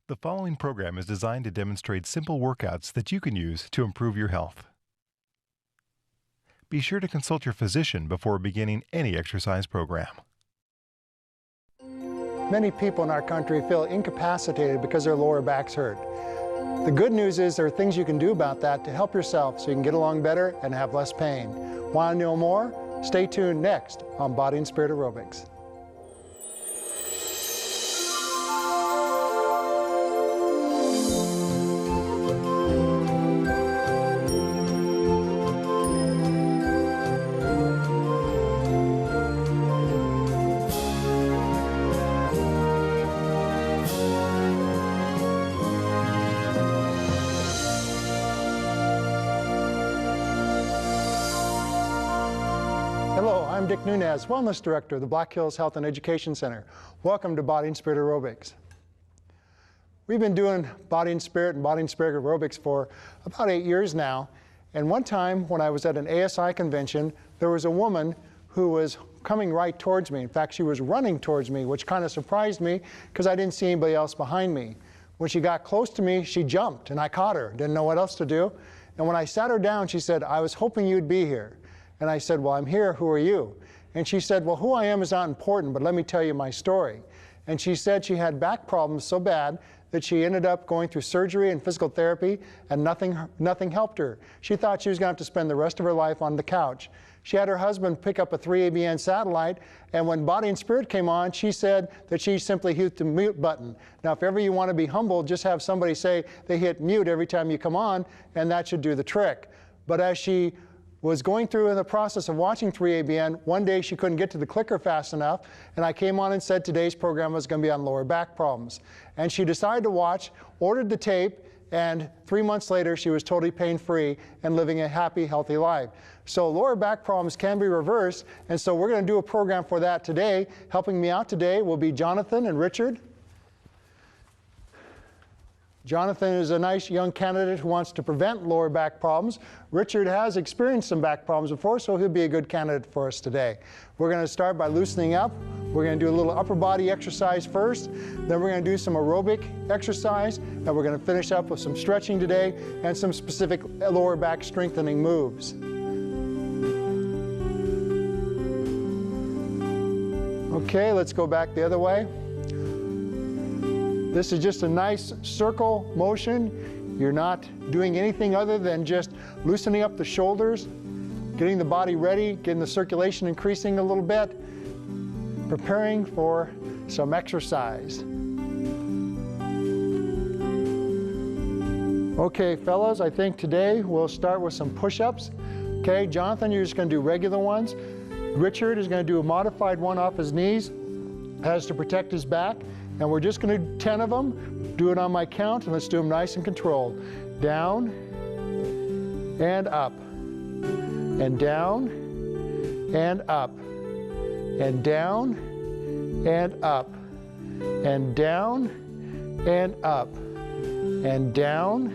The following program is designed to demonstrate simple workouts that you can use to improve your health. Be sure to consult your physician before beginning any exercise program. Many people in our country feel incapacitated because their lower backs hurt. The good news is there are things you can do about that to help yourself so you can get along better and have less pain. Want to know more? Stay tuned next on Body and Spirit Aerobics. Hello, I'm Dick Nunez, Wellness Director of the Black Hills Health and Education Center. Welcome to Body and Spirit Aerobics. We've been doing Body and Spirit Aerobics for about 8 years now. And one time when I was at an ASI convention, there was a woman who was coming right towards me. In fact, she was running towards me, which kind of surprised me because I didn't see anybody else behind me. When she got close to me, she jumped and I caught her. Didn't know what else to do. And when I sat her down, she said, "I was hoping you'd be here." And I said, "Well, I'm here, who are you?" And she said, "Well, who I am is not important, but let me tell you my story." And she said she had back problems so bad that she ended up going through surgery and physical therapy, and nothing helped her. She thought she was going to have to spend the rest of her life on the couch. She had her husband pick up a 3abn's satellite, and when Body and Spirit came on, she said that she simply hit the mute button. Now, if ever you want to be humble, just have somebody say they hit mute every time you come on, and that should do the trick. But as she was going through in the process of watching 3abn, one day she couldn't get to the clicker fast enough, and I came on and said today's program was going to be on lower back problems. And she decided to watch, ordered the tape, and 3 months later she was totally pain-free and living a happy, healthy life. So lower back problems can be reversed, and so we're going to do a program for that today. Helping me out today will be Jonathan and Richard. Jonathan is a nice young candidate who wants to prevent lower back problems. Richard has experienced some back problems before, so he'll be a good candidate for us today. We're going to start by loosening up. We're going to do a little upper body exercise first. Then we're going to do some aerobic exercise. And we're going to finish up with some stretching today and some specific lower back strengthening moves. Okay, let's go back the other way. This is just a nice circle motion. You're not doing anything other than just loosening up the shoulders, getting the body ready, getting the circulation increasing a little bit, preparing for some exercise. Okay, fellas, I think today we'll start with some push-ups. Okay, Jonathan, you're just going to do regular ones. Richard is going to do a modified one off his knees, has to protect his back. And we're just going to do 10 of them. Do it on my count, and let's do them nice and controlled. Down and up, and down and up, and down and up, and down and up, and down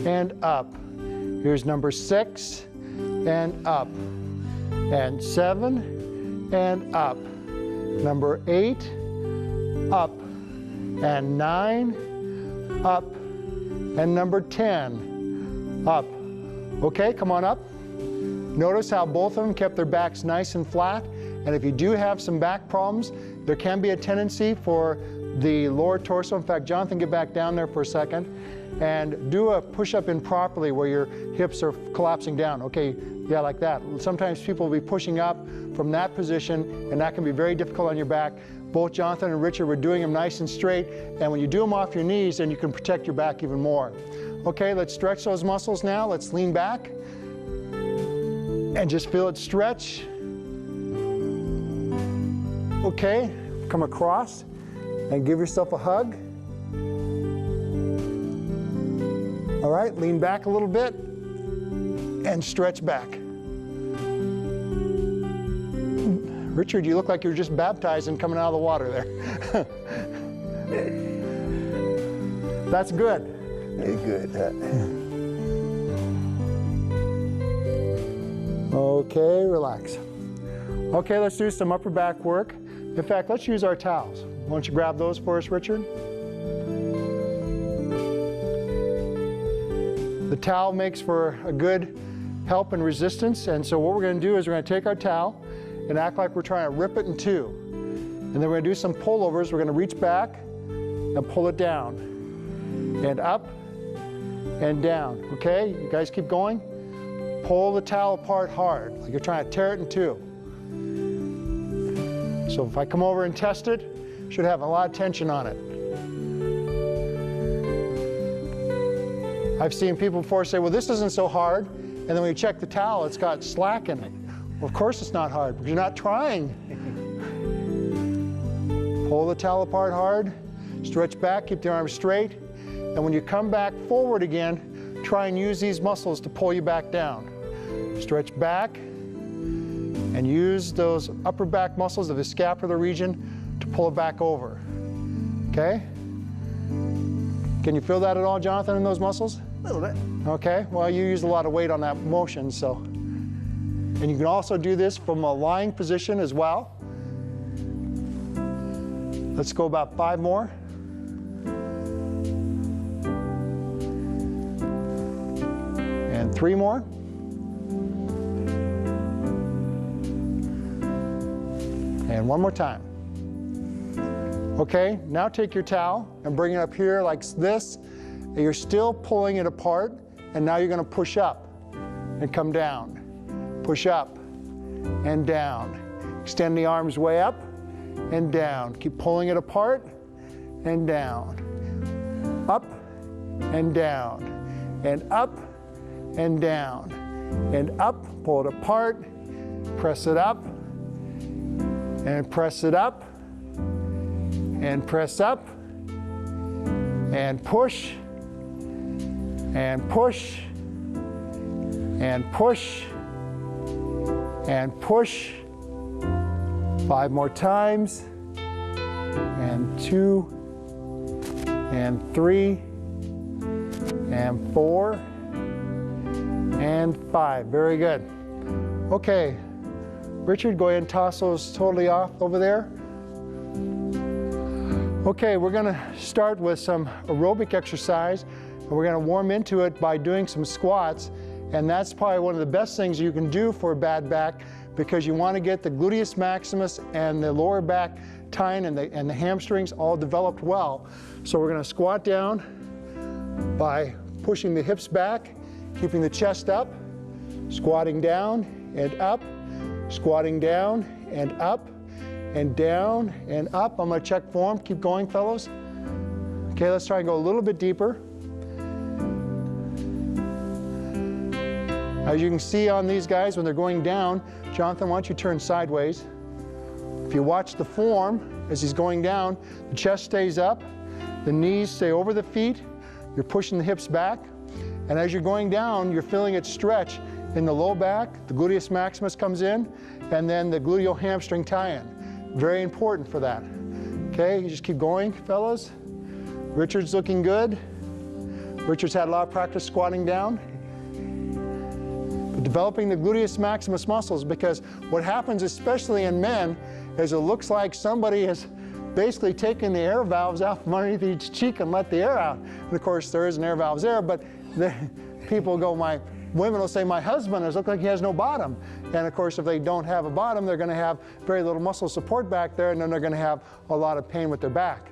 and up. Here's number 6, and up, and 7, and up. Number 8, up, and 9, up, and number 10, up. Okay, come on up. Notice how both of them kept their backs nice and flat, and if you do have some back problems, there can be a tendency for the lower torso. In fact, Jonathan, get back down there for a second, and do a push-up improperly where your hips are collapsing down. Okay, yeah, like that. Sometimes people will be pushing up from that position, and that can be very difficult on your back. Both Jonathan and Richard were doing them nice and straight, and when you do them off your knees, then you can protect your back even more. Okay, let's stretch those muscles now. Let's lean back and just feel it stretch. Okay, come across and give yourself a hug. All right, lean back a little bit and stretch back. Richard, you look like you're just baptized and coming out of the water there. That's good. Good. Okay, relax. Okay, let's do some upper back work. In fact, let's use our towels. Why don't you grab those for us, Richard? The towel makes for a good help and resistance, and so what we're going to do is we're going to take our towel and act like we're trying to rip it in two. And then we're going to do some pullovers. We're going to reach back and pull it down, and up and down. Okay, you guys keep going. Pull the towel apart hard, like you're trying to tear it in two. So if I come over and test it, should have a lot of tension on it. I've seen people before say, well, this isn't so hard, and then when you check the towel, it's got slack in it. Well, of course it's not hard, because you're not trying. Pull the towel apart hard, stretch back, keep the arms straight, and when you come back forward again, try and use these muscles to pull you back down. Stretch back, and use those upper back muscles of the scapular region to pull it back over. Okay? Can you feel that at all, Jonathan, in those muscles? A little bit. Okay, well, you used a lot of weight on that motion, so. And you can also do this from a lying position as well. Let's go about 5 more. And 3 more. And 1 more time. Okay, now take your towel and bring it up here like this. And you're still pulling it apart, and now you're going to push up and come down. Push up and down. Extend the arms way up and down. Keep pulling it apart and down. Up and down. And up and down. And up. Pull it apart. Press it up. And press it up. And press up. And push. And push. And push. And push. 5 more times. And 2. And 3. And 4. And 5. Very good. Okay. Richard, go ahead and toss those totally off over there. Okay, we're going to start with some aerobic exercise, and we're going to warm into it by doing some squats, and that's probably one of the best things you can do for a bad back, because you want to get the gluteus maximus and the lower back tine and the hamstrings all developed well. So we're going to squat down by pushing the hips back, keeping the chest up, squatting down and up, squatting down and up, and down and up. I'm going to check form. Keep going, fellows. Okay, let's try and go a little bit deeper. As you can see on these guys, when they're going down, Jonathan, why don't you turn sideways? If you watch the form as he's going down, the chest stays up, the knees stay over the feet, you're pushing the hips back, and as you're going down, you're feeling it stretch in the low back, the gluteus maximus comes in, and then the gluteal hamstring tie-in. Very important for that. Okay, you just keep going, fellas. Richard's looking good. Richard's had a lot of practice squatting down. But developing the gluteus maximus muscles, because what happens, especially in men, is it looks like somebody has basically taken the air valves out from underneath each cheek and let the air out. And of course, there isn't air valves there, but people go, women will say, my husband looks like he has no bottom. And of course, if they don't have a bottom, they're going to have very little muscle support back there, and then they're going to have a lot of pain with their back.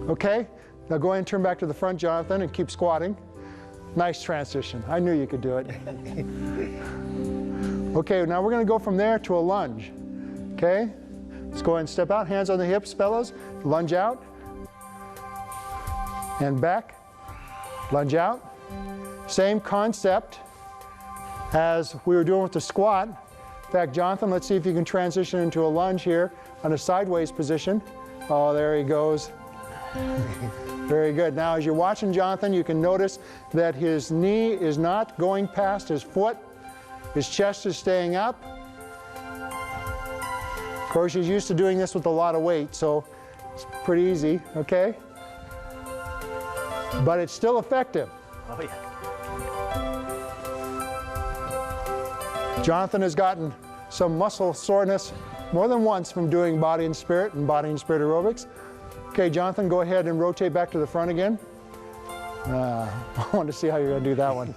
Okay? Now go ahead and turn back to the front, Jonathan, and keep squatting. Nice transition. I knew you could do it. Okay, now we're going to go from there to a lunge. Okay? Let's go ahead and step out. Hands on the hips, fellows. Lunge out. And back. Lunge out. Same concept as we were doing with the squat. In fact, Jonathan, let's see if you can transition into a lunge here on a sideways position. Oh, there he goes. Very good. Now, as you're watching Jonathan, you can notice that his knee is not going past his foot. His chest is staying up. Of course, he's used to doing this with a lot of weight, so it's pretty easy, okay? But it's still effective. Oh, yeah. Jonathan has gotten some muscle soreness more than once from doing Body and Spirit and Body and Spirit aerobics. Okay, Jonathan, go ahead and rotate back to the front again. I want to see how you're going to do that one.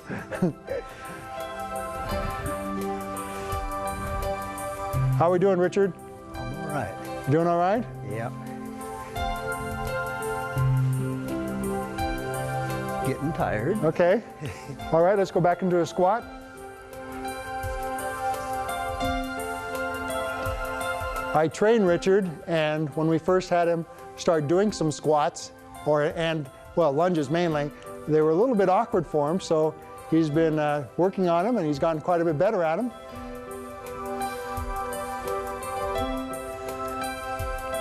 How are we doing, Richard? I'm all right. You doing all right? Yep. Getting tired. Okay. All right, let's go back into a squat. I trained Richard, and when we first had him start doing some squats, well, lunges mainly, they were a little bit awkward for him, so he's been working on them, and he's gotten quite a bit better at them.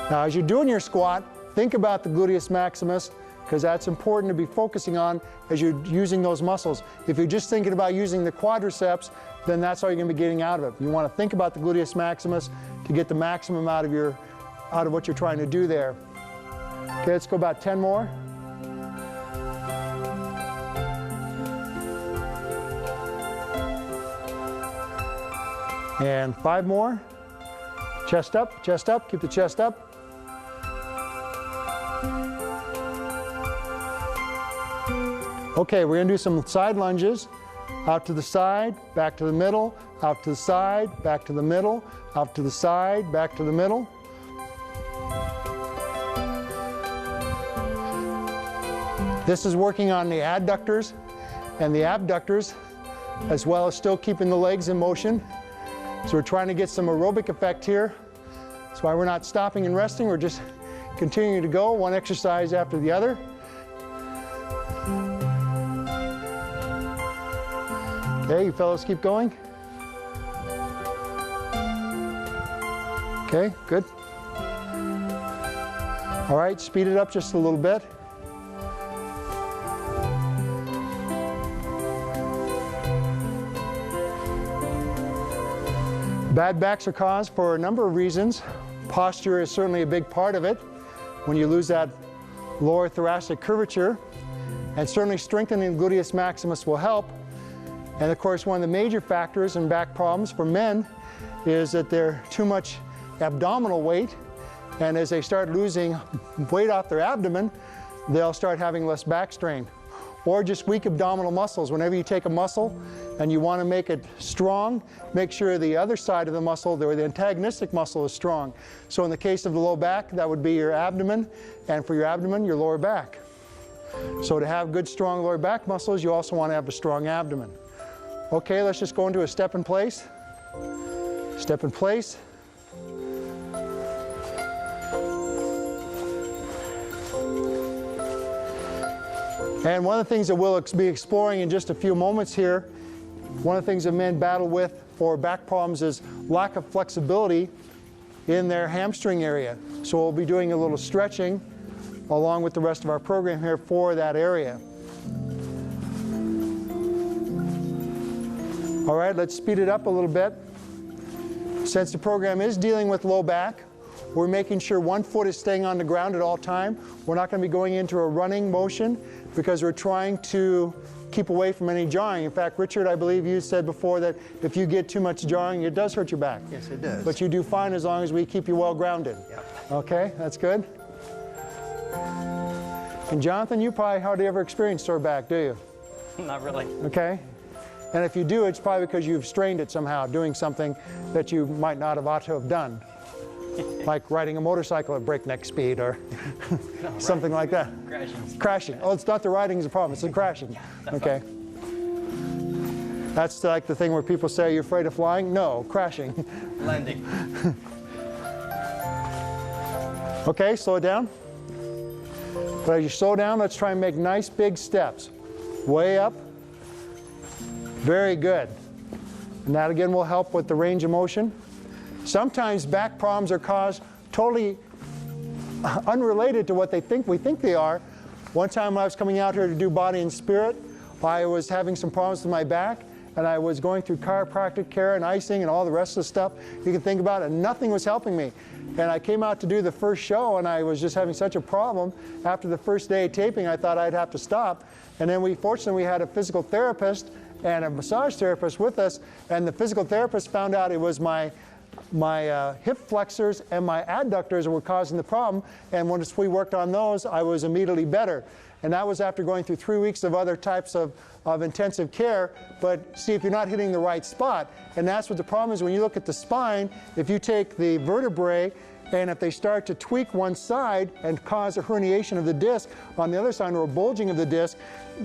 Now, as you're doing your squat, think about the gluteus maximus, because that's important to be focusing on as you're using those muscles. If you're just thinking about using the quadriceps, then that's all you're going to be getting out of it. You want to think about the gluteus maximus to get the maximum out of what you're trying to do there. Okay, let's go about 10 more. And 5 more. Chest up, keep the chest up. Okay, we're going to do some side lunges. Out to the side, back to the middle, out to the side, back to the middle, out to the side, back to the middle. This is working on the adductors and the abductors, as well as still keeping the legs in motion. So we're trying to get some aerobic effect here. That's why we're not stopping and resting, we're just continuing to go, one exercise after the other. Okay, you fellows keep going. Okay, good. All right, speed it up just a little bit. Bad backs are caused for a number of reasons. Posture is certainly a big part of it. When you lose that lower thoracic curvature, and certainly strengthening the gluteus maximus will help. And of course, one of the major factors in back problems for men is that they're too much abdominal weight, and as they start losing weight off their abdomen, they'll start having less back strain. Or just weak abdominal muscles. Whenever you take a muscle and you want to make it strong, make sure the other side of the muscle, or the antagonistic muscle, is strong. So in the case of the low back, that would be your abdomen, and for your abdomen, your lower back. So to have good, strong lower back muscles, you also want to have a strong abdomen. Okay, let's just go into a step in place. Step in place. And one of the things that we'll be exploring in just a few moments here, one of the things that men battle with for back problems is lack of flexibility in their hamstring area. So we'll be doing a little stretching along with the rest of our program here for that area. All right, let's speed it up a little bit. Since the program is dealing with low back, we're making sure one foot is staying on the ground at all time. We're not going to be going into a running motion because we're trying to keep away from any jawing. In fact, Richard, I believe you said before that if you get too much jawing, it does hurt your back. Yes, it does. But you do fine as long as we keep you well grounded. Yep. Okay, that's good. And Jonathan, you probably hardly ever experience sore back, do you? Not really. Okay. And if you do, it's probably because you've strained it somehow, doing something that you might not have ought to have done. Like riding a motorcycle at breakneck speed or something like that. Crashing. Crashing. Oh, it's not the riding is the problem, it's the crashing. Okay. That's like the thing where people say, you're afraid of flying? No, crashing. Landing. Okay, slow it down. But as you slow down, let's try and make nice big steps. Way up. Very good. And that again will help with the range of motion. Sometimes back problems are caused totally unrelated to what we think they are. One time when I was coming out here to do Body and Spirit, I was having some problems with my back, and I was going through chiropractic care and icing and all the rest of the stuff you can think about, and nothing was helping me. And I came out to do the first show, and I was just having such a problem. After the first day of taping, I thought I'd have to stop. And then fortunately, we had a physical therapist and a massage therapist with us, and the physical therapist found out it was my my hip flexors and my adductors were causing the problem, and once we worked on those, I was immediately better. And that was after going through 3 weeks of other types of intensive care. But see, if you're not hitting the right spot, and that's what the problem is when you look at the spine, if you take the vertebrae, and if they start to tweak one side and cause a herniation of the disc on the other side, or a bulging of the disc,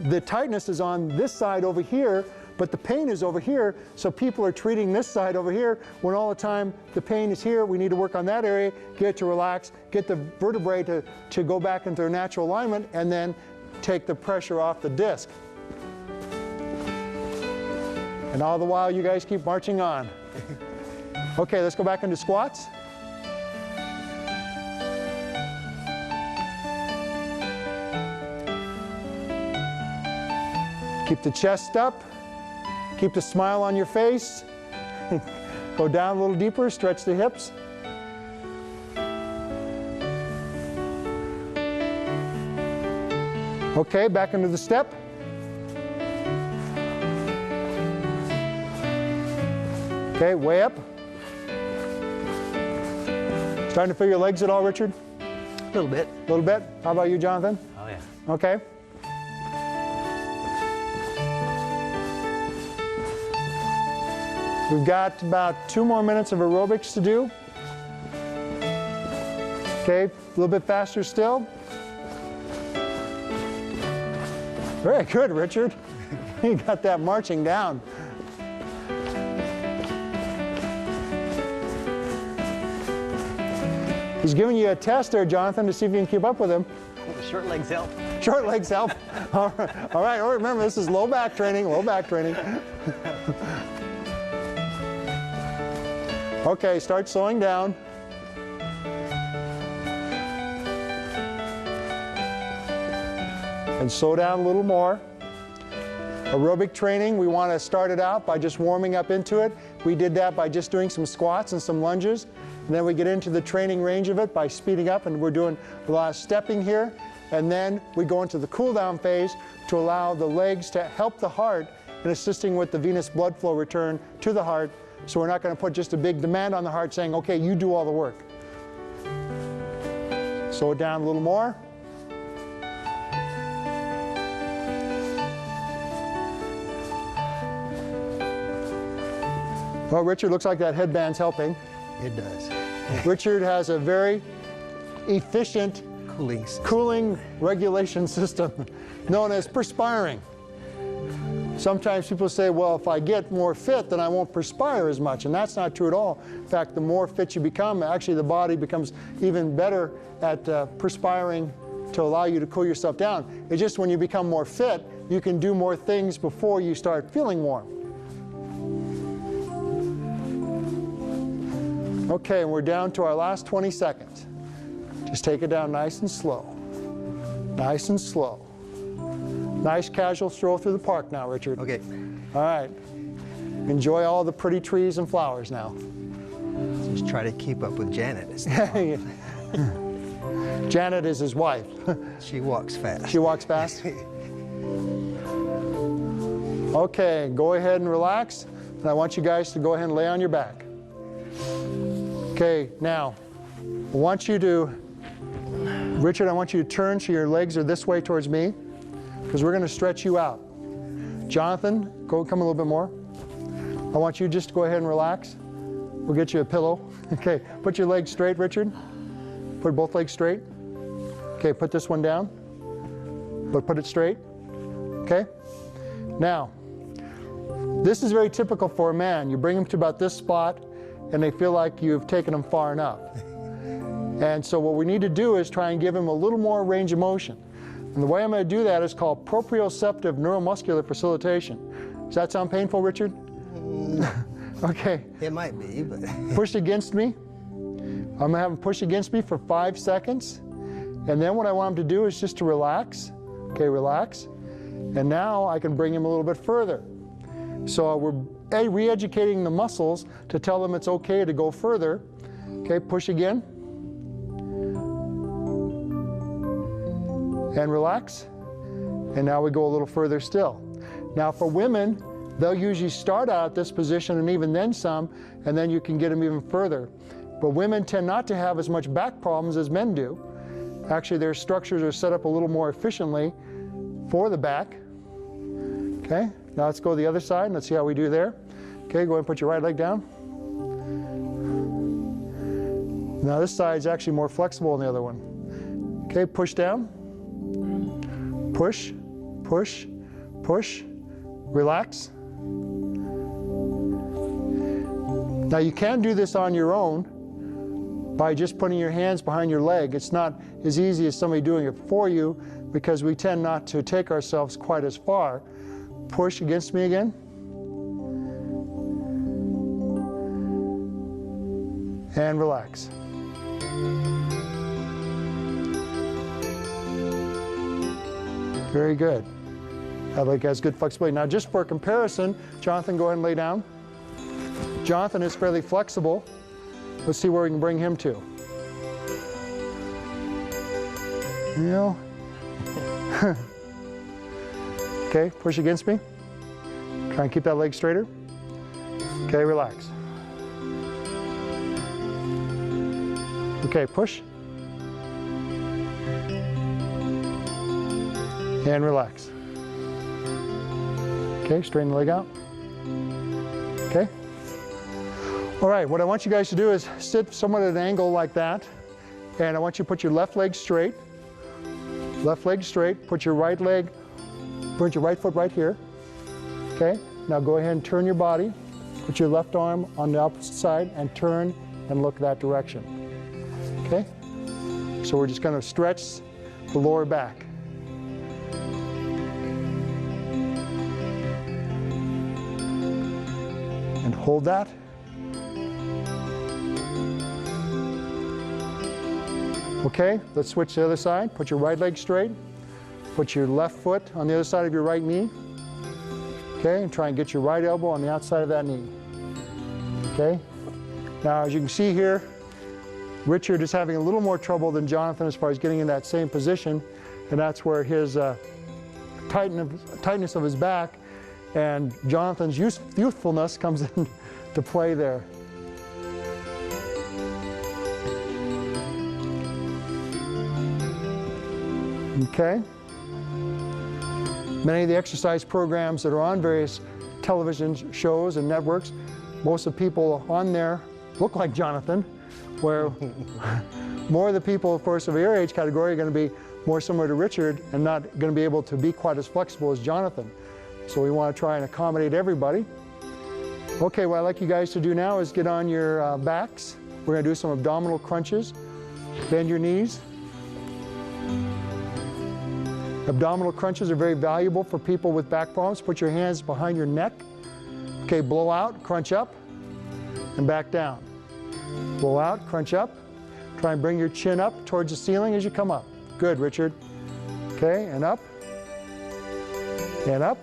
the tightness is on this side over here, but the pain is over here, so people are treating this side over here when all the time the pain is here. We need to work on that area, get it to relax, get the vertebrae to go back into their natural alignment, and then take the pressure off the disc. And all the while, you guys keep marching on. Okay, let's go back into squats. Keep the chest up. Keep the smile on your face. Go down a little deeper, stretch the hips. Okay, back into the step. Okay, way up. Starting to feel your legs at all, Richard? A little bit. A little bit? How about you, Jonathan? Oh, yeah. Okay. We've got about 2 more minutes of aerobics to do. Okay, a little bit faster still. Very good, Richard. You got that marching down. He's giving you a test there, Jonathan, to see if you can keep up with him. The short legs help. Short legs help. All right. All right. Remember, this is low back training, low back training. Okay, start slowing down. And slow down a little more. Aerobic training, we want to start it out by just warming up into it. We did that by just doing some squats and some lunges. And then we get into the training range of it by speeding up, and we're doing a lot of stepping here. And then we go into the cool down phase to allow the legs to help the heart in assisting with the venous blood flow return to the heart. So we're not going to put just a big demand on the heart saying, okay, you do all the work. Slow it down a little more. Well, Richard, looks like that headband's helping. It does. Richard has a very efficient cooling regulation system known as perspiring. Sometimes people say, well, if I get more fit, then I won't perspire as much, and that's not true at all. In fact, the more fit you become, actually the body becomes even better at perspiring to allow you to cool yourself down. It's just when you become more fit, you can do more things before you start feeling warm. Okay, and we're down to our last 20 seconds. Just take it down nice and slow. Nice and slow. Nice casual stroll through the park now, Richard. Okay. All right. Enjoy all the pretty trees and flowers now. Just try to keep up with Janet. Janet is his wife. She walks fast. She walks fast? Okay, go ahead and relax. And I want you guys to go ahead and lay on your back. Okay, now, I want you to, Richard, I want you to turn so your legs are this way towards me, because we're going to stretch you out. Jonathan, come a little bit more. I want you just to go ahead and relax. We'll get you a pillow. Okay, put your legs straight, Richard. Put both legs straight. Okay, put this one down. But put it straight. Okay? Now, this is very typical for a man. You bring them to about this spot, and they feel like you've taken them far enough. And so what we need to do is try and give him a little more range of motion. And the way I'm going to do that is called proprioceptive neuromuscular facilitation. Does that sound painful, Richard? Okay. It might be, but... Push against me. I'm going to have him push against me for 5 seconds. And then what I want him to do is just to relax. Okay, relax. And now I can bring him a little bit further. So we're re-educating the muscles to tell them it's okay to go further. Okay, push again. And relax. And now we go a little further still. Now for women, they'll usually start out at this position and even then some, and then you can get them even further. But women tend not to have as much back problems as men do. Actually, their structures are set up a little more efficiently for the back. Okay, now let's go to the other side and let's see how we do there. Okay, go ahead and put your right leg down. Now this side is actually more flexible than the other one. Okay, push down. Push, push, push, relax. Now you can do this on your own by just putting your hands behind your leg. It's not as easy as somebody doing it for you because we tend not to take ourselves quite as far. Push against me again. And relax. Very good. That leg has good flexibility. Now just for comparison, Jonathan, go ahead and lay down. Jonathan is fairly flexible. Let's see where we can bring him to. You know. Okay, push against me. Try and keep that leg straighter. Okay, relax. Okay, push. And relax. Okay, straighten the leg out. Okay. All right, what I want you guys to do is sit somewhat at an angle like that, and I want you to put your left leg straight. Left leg straight, put your right foot right here. Okay, now go ahead and turn your body. Put your left arm on the opposite side and turn and look that direction. Okay, so we're just going to stretch the lower back. And hold that. Okay, let's switch to the other side. Put your right leg straight. Put your left foot on the other side of your right knee. Okay, and try and get your right elbow on the outside of that knee. Okay, now as you can see here, Richard is having a little more trouble than Jonathan as far as getting in that same position, and that's where his tightness of his back and Jonathan's youthfulness comes into play there. Okay. Many of the exercise programs that are on various television shows and networks, most of the people on there look like Jonathan, where more of the people, of course, of your age category are going to be more similar to Richard and not going to be able to be quite as flexible as Jonathan. So we want to try and accommodate everybody. Okay, what I'd like you guys to do now is get on your backs. We're going to do some abdominal crunches. Bend your knees. Abdominal crunches are very valuable for people with back problems. Put your hands behind your neck. Okay, blow out, crunch up, and back down. Blow out, crunch up. Try and bring your chin up towards the ceiling as you come up. Good, Richard. Okay, and up, and up,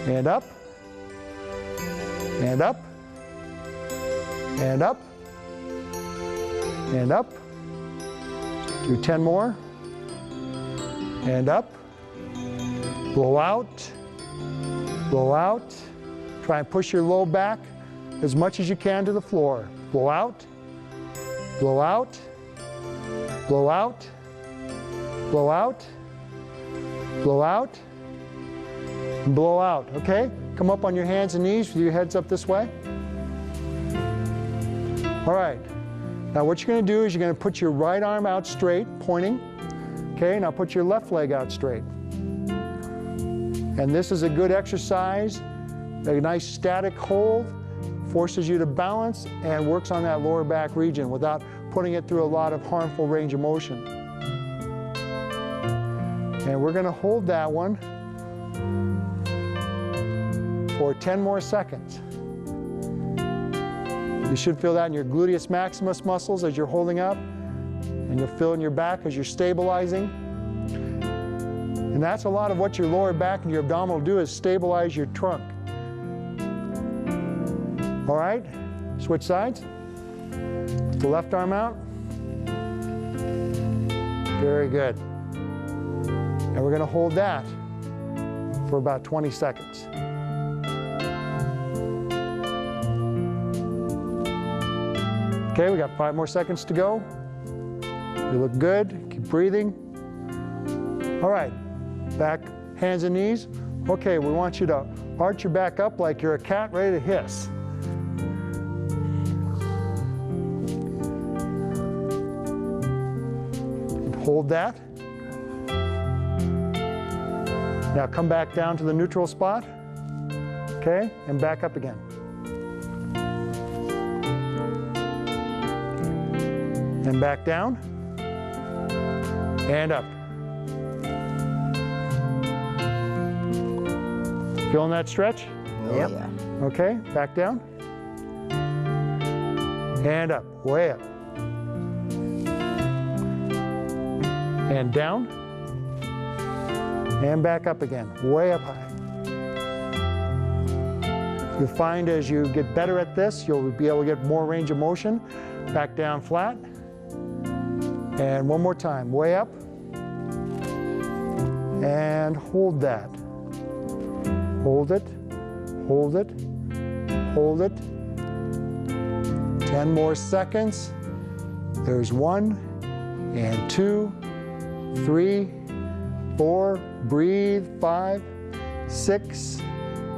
and up, and up, and up, and up. Do 10 more. And up, blow out, blow out. Try and push your low back as much as you can to the floor. Blow out, blow out, blow out, blow out, blow out, and blow out. Okay? Come up on your hands and knees with your heads up this way. All right. Now what you're going to do is you're going to put your right arm out straight, pointing. Okay, now put your left leg out straight. And this is a good exercise, a nice static hold, forces you to balance and works on that lower back region without putting it through a lot of harmful range of motion. And we're going to hold that one for 10 more seconds. You should feel that in your gluteus maximus muscles as you're holding up. And you'll feel in your back as you're stabilizing. And that's a lot of what your lower back and your abdominal do is stabilize your trunk. All right, switch sides. The left arm out. Very good. And we're going to hold that for about 20 seconds. Okay, we got 5 more seconds to go. You look good, keep breathing. All right, back, hands and knees. Okay, we want you to arch your back up like you're a cat ready to hiss. Hold that. Now come back down to the neutral spot. Okay, and back up again. And back down. And up. Feeling that stretch? Yep. Okay, back down. And up, way up. And down. And back up again, way up high. You'll find as you get better at this, you'll be able to get more range of motion. Back down flat. And one more time, way up. And hold that. Hold it, hold it, hold it. 10 more seconds. There's 1 and 2, 3, 4, breathe, 5, 6,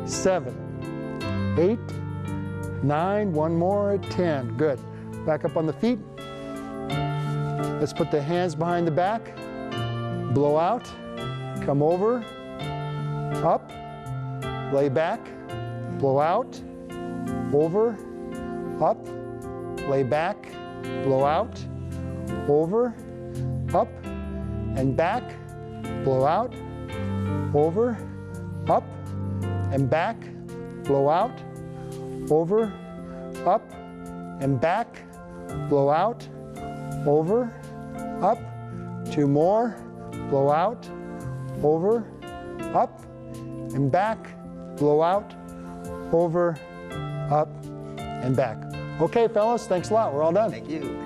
7, 8, 9, one more, 10. Good. Back up on the feet. Let's put the hands behind the back. Blow out, come over, up, lay back, blow out, over, up, lay back, blow out, over, up, and back, blow out, over, up, and back, blow out, over, up, and back, blow out, over, up, 2 more, blow out, over, up, and back, blow out, over, up, and back. Okay, fellas, thanks a lot. We're all done. Thank you.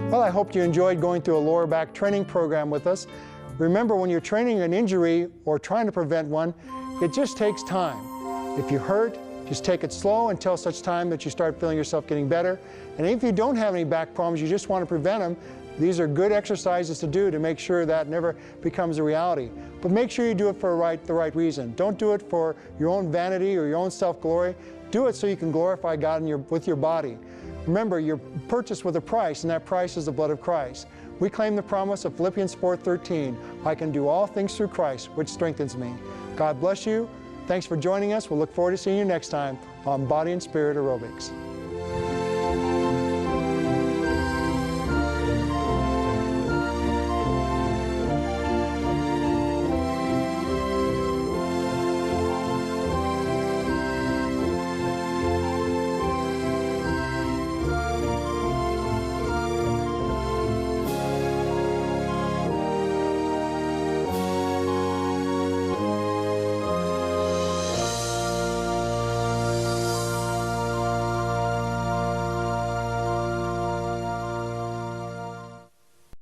Well, I hope you enjoyed going through a lower back training program with us. Remember, when you're training an injury or trying to prevent one, it just takes time. If you hurt, just take it slow until such time that you start feeling yourself getting better. And if you don't have any back problems, you just want to prevent them, these are good exercises to do to make sure that never becomes a reality. But make sure you do it for the right reason. Don't do it for your own vanity or your own self-glory. Do it so you can glorify God with your body. Remember, you're purchased with a price, and that price is the blood of Christ. We claim the promise of Philippians 4:13, I can do all things through Christ, which strengthens me. God bless you. Thanks for joining us. We'll look forward to seeing you next time on Body and Spirit Aerobics.